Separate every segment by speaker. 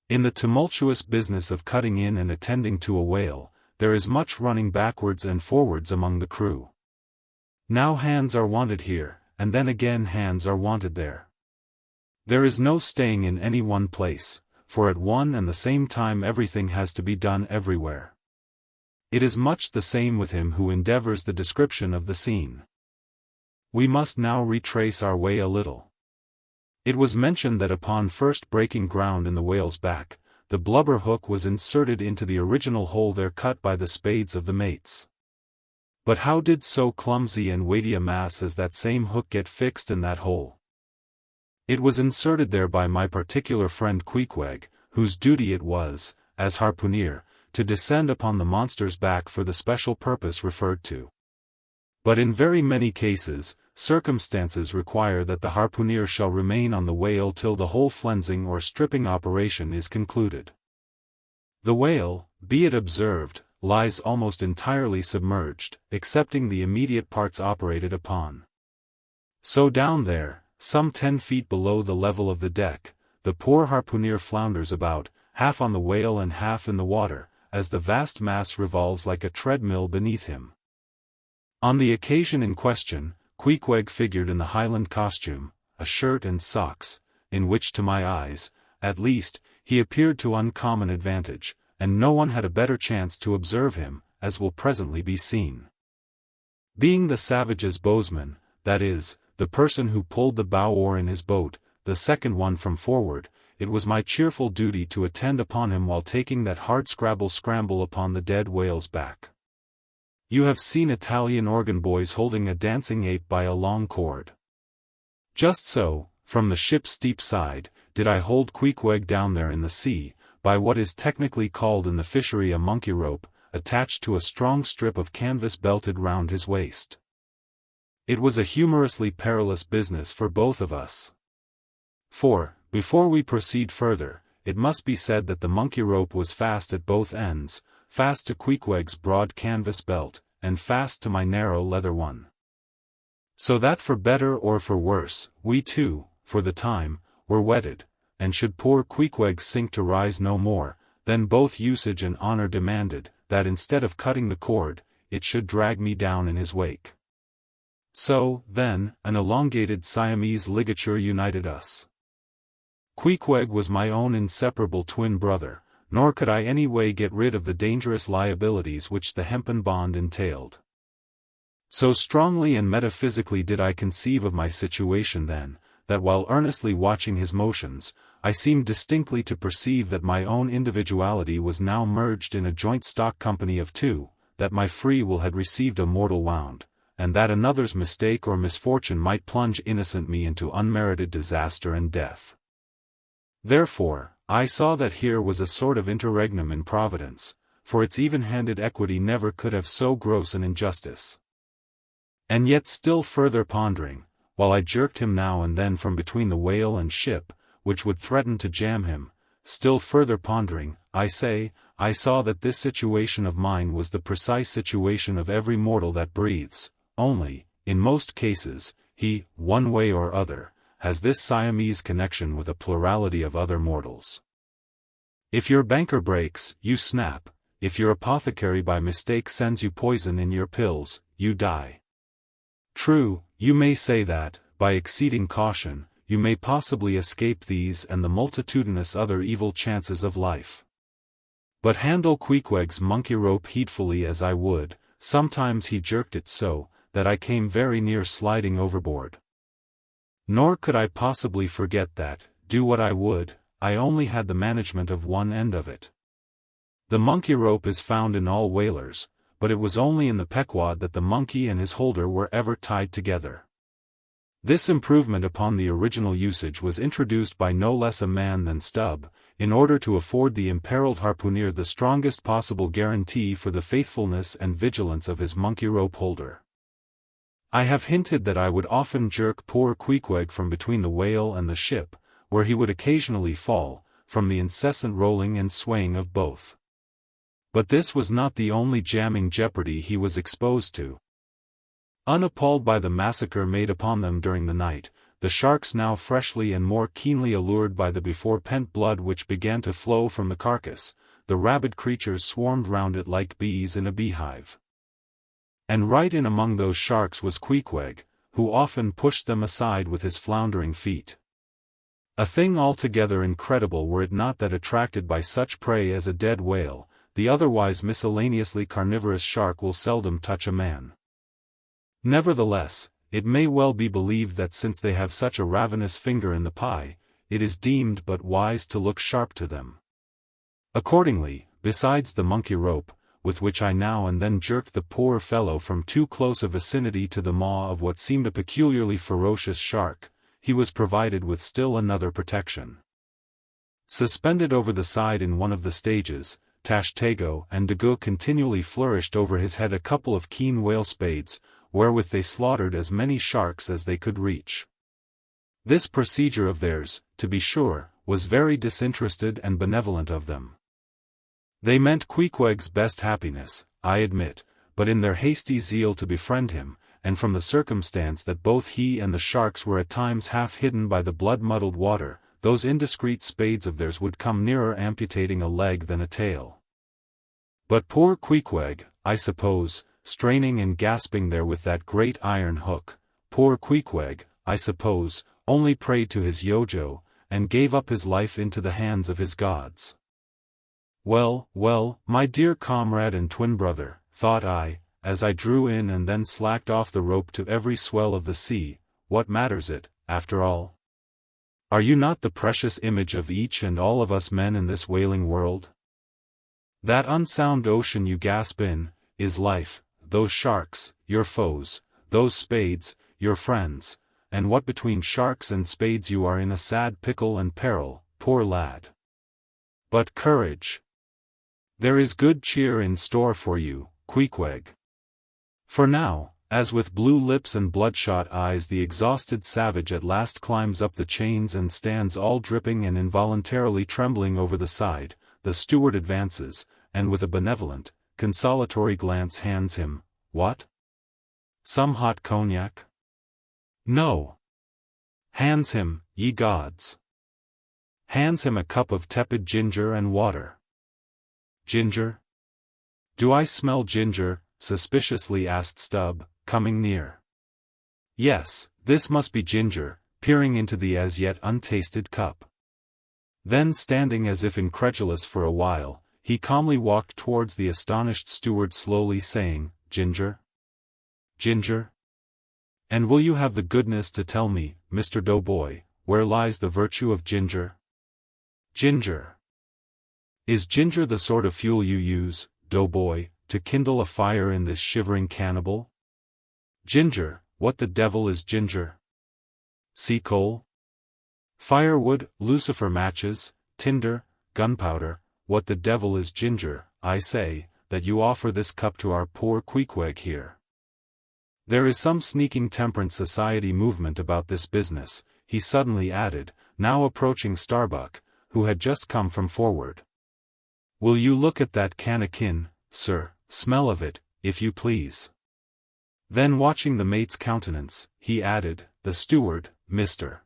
Speaker 1: In the tumultuous business of cutting in and attending to a whale, there is much running backwards and forwards among the crew. Now hands are wanted here, and then again hands are wanted there. There is no staying in any one place, for at one and the same time everything has to be done everywhere. It is much the same with him who endeavors the description of the scene. We must now retrace our way a little. It was mentioned that upon first breaking ground in the whale's back, the blubber hook was inserted into the original hole there cut by the spades of the mates. But how did so clumsy and weighty a mass as that same hook get fixed in that hole? It was inserted there by my particular friend Queequeg, whose duty it was, as harpooner, to descend upon the monster's back for the special purpose referred to. But in very many cases, circumstances require that the harpooner shall remain on the whale till the whole flensing or stripping operation is concluded. The whale, be it observed, lies almost entirely submerged, excepting the immediate parts operated upon. So down there, some 10 feet below the level of the deck, the poor harpooner flounders about, half on the whale and half in the water, as the vast mass revolves like a treadmill beneath him. On the occasion in question, Queequeg figured in the Highland costume, a shirt and socks, in which to my eyes, at least, he appeared to uncommon advantage, and no one had a better chance to observe him, as will presently be seen. Being the savage's bowsman, that is, the person who pulled the bow oar in his boat, the second one from forward, it was my cheerful duty to attend upon him while taking that hard scramble upon the dead whale's back. You have seen Italian organ boys holding a dancing ape by a long cord. Just so, from the ship's steep side, did I hold Queequeg down there in the sea, by what is technically called in the fishery a monkey rope, attached to a strong strip of canvas belted round his waist. It was a humorously perilous business for both of us. For, before we proceed further, it must be said that the monkey rope was fast at both ends, fast to Queequeg's broad canvas belt, and fast to my narrow leather one. So that for better or for worse, we two, for the time, were wedded, and should poor Queequeg sink to rise no more, then both usage and honor demanded, that instead of cutting the cord, it should drag me down in his wake. So, then, an elongated Siamese ligature united us. Queequeg was my own inseparable twin brother, nor could I any way get rid of the dangerous liabilities which the hempen bond entailed. So strongly and metaphysically did I conceive of my situation then, that while earnestly watching his motions, I seemed distinctly to perceive that my own individuality was now merged in a joint stock company of two, that my free will had received a mortal wound, and that another's mistake or misfortune might plunge innocent me into unmerited disaster and death. Therefore, I saw that here was a sort of interregnum in Providence, for its even-handed equity never could have so gross an injustice. And yet still further pondering, while I jerked him now and then from between the whale and ship, which would threaten to jam him, still further pondering, I saw that this situation of mine was the precise situation of every mortal that breathes, only, in most cases, he, one way or other, has this Siamese connection with a plurality of other mortals. If your banker breaks, you snap; if your apothecary by mistake sends you poison in your pills, you die. True, you may say that, by exceeding caution, you may possibly escape these and the multitudinous other evil chances of life. But handle Queequeg's monkey rope heedfully as I would, sometimes he jerked it so, that I came very near sliding overboard. Nor could I possibly forget that, do what I would, I only had the management of one end of it. The monkey rope is found in all whalers, but it was only in the Pequod that the monkey and his holder were ever tied together. This improvement upon the original usage was introduced by no less a man than Stubb, in order to afford the imperiled harpooner the strongest possible guarantee for the faithfulness and vigilance of his monkey rope holder. I have hinted that I would often jerk poor Queequeg from between the whale and the ship, where he would occasionally fall, from the incessant rolling and swaying of both. But this was not the only jamming jeopardy he was exposed to. Unappalled by the massacre made upon them during the night, the the sharks now freshly and more keenly allured by the before-pent blood which began to flow from the carcass, the rabid creatures swarmed round it like bees in a beehive. And right in among those sharks was Queequeg, who often pushed them aside with his floundering feet. A thing altogether incredible were it not that attracted by such prey as a dead whale, the otherwise miscellaneously carnivorous shark will seldom touch a man. Nevertheless, it may well be believed that since they have such a ravenous finger in the pie, it is deemed but wise to look sharp to them. Accordingly, besides the monkey rope, with which I now and then jerked the poor fellow from too close a vicinity to the maw of what seemed a peculiarly ferocious shark, he was provided with still another protection. Suspended over the side in one of the stages, Tashtego and Dagu continually flourished over his head a couple of keen whale spades, wherewith they slaughtered as many sharks as they could reach. This procedure of theirs, to be sure, was very disinterested and benevolent of them. They meant Queequeg's best happiness, I admit, but in their hasty zeal to befriend him, and from the circumstance that both he and the sharks were at times half hidden by the blood-muddled water, those indiscreet spades of theirs would come nearer amputating a leg than a tail. But poor Queequeg, I suppose, straining and gasping there with that great iron hook, poor Queequeg, I suppose, only prayed to his Yojo, and gave up his life into the hands of his gods. Well, well, my dear comrade and twin brother, thought I, as I drew in and then slacked off the rope to every swell of the sea, what matters it, after all? Are you not the precious image of each and all of us men in this wailing world? That unsound ocean you gasp in, is life, those sharks, your foes, those spades, your friends, and what between sharks and spades you are in a sad pickle and peril, poor lad. But courage! There is good cheer in store for you, Queequeg. For now, as with blue lips and bloodshot eyes the exhausted savage at last climbs up the chains and stands all dripping and involuntarily trembling over the side, the steward advances, and with a benevolent, consolatory glance hands him, what? Some hot cognac? No. Hands him, ye gods. Hands him a cup of tepid ginger and water. Ginger? Do I smell ginger? Suspiciously asked Stubb, coming near. Yes, this must be ginger, peering into the as yet untasted cup. Then standing as if incredulous for a while, he calmly walked towards the astonished steward slowly saying, Ginger? Ginger? And will you have the goodness to tell me, Mr. Doughboy, where lies the virtue of ginger? Ginger. Is ginger the sort of fuel you use, Doughboy, to kindle a fire in this shivering cannibal? Ginger, what the devil is ginger? Sea coal? Firewood, lucifer matches, tinder, gunpowder, what the devil is ginger, I say, that you offer this cup to our poor Queequeg here? There is some sneaking temperance society movement about this business, he suddenly added, now approaching Starbuck, who had just come from forward. Will you look at that cannikin, sir, smell of it, if you please. Then watching the mate's countenance, he added, the steward, Mr.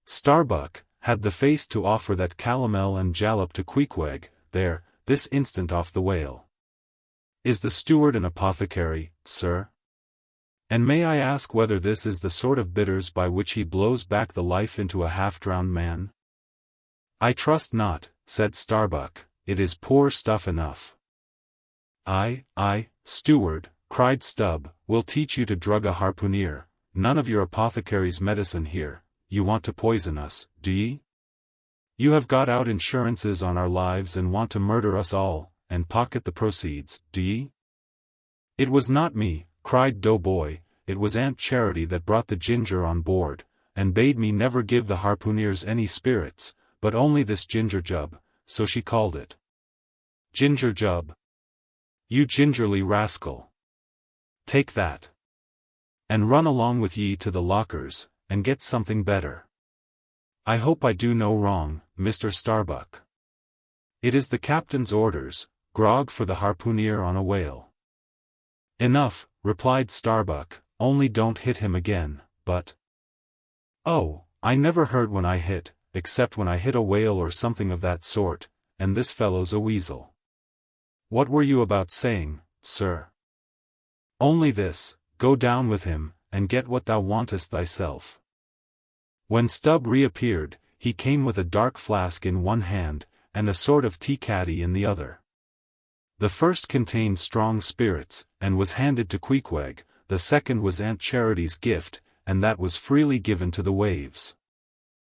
Speaker 1: Starbuck, had the face to offer that calomel and jalap to Queequeg, there, this instant off the whale. Is the steward an apothecary, sir? And may I ask whether this is the sort of bitters by which he blows back the life into a half-drowned man? I trust not, said Starbuck, it is poor stuff enough. I, steward, cried Stubb, will teach you to drug a harpooneer, none of your apothecary's medicine here, you want to poison us, do ye? You have got out insurances on our lives and want to murder us all, and pocket the proceeds, do ye? It was not me, cried Doughboy, it was Aunt Charity that brought the ginger on board, and bade me never give the harpooneers any spirits, but only this ginger jub, so she called it. Ginger jub. You gingerly rascal. Take that. And run along with ye to the lockers, and get something better. I hope I do no wrong, Mr. Starbuck. It is the captain's orders, grog for the harpooneer on a whale. Enough, replied Starbuck, only don't hit him again, but... "Oh, I never heard when I hit, except when I hit a whale or something of that sort, and this fellow's a weasel." "What were you about saying, sir?" "Only this, go down with him, and get what thou wantest thyself." When Stubb reappeared, he came with a dark flask in one hand, and a sort of tea-caddy in the other. The first contained strong spirits, and was handed to Queequeg. The second was Aunt Charity's gift, and that was freely given to the waves.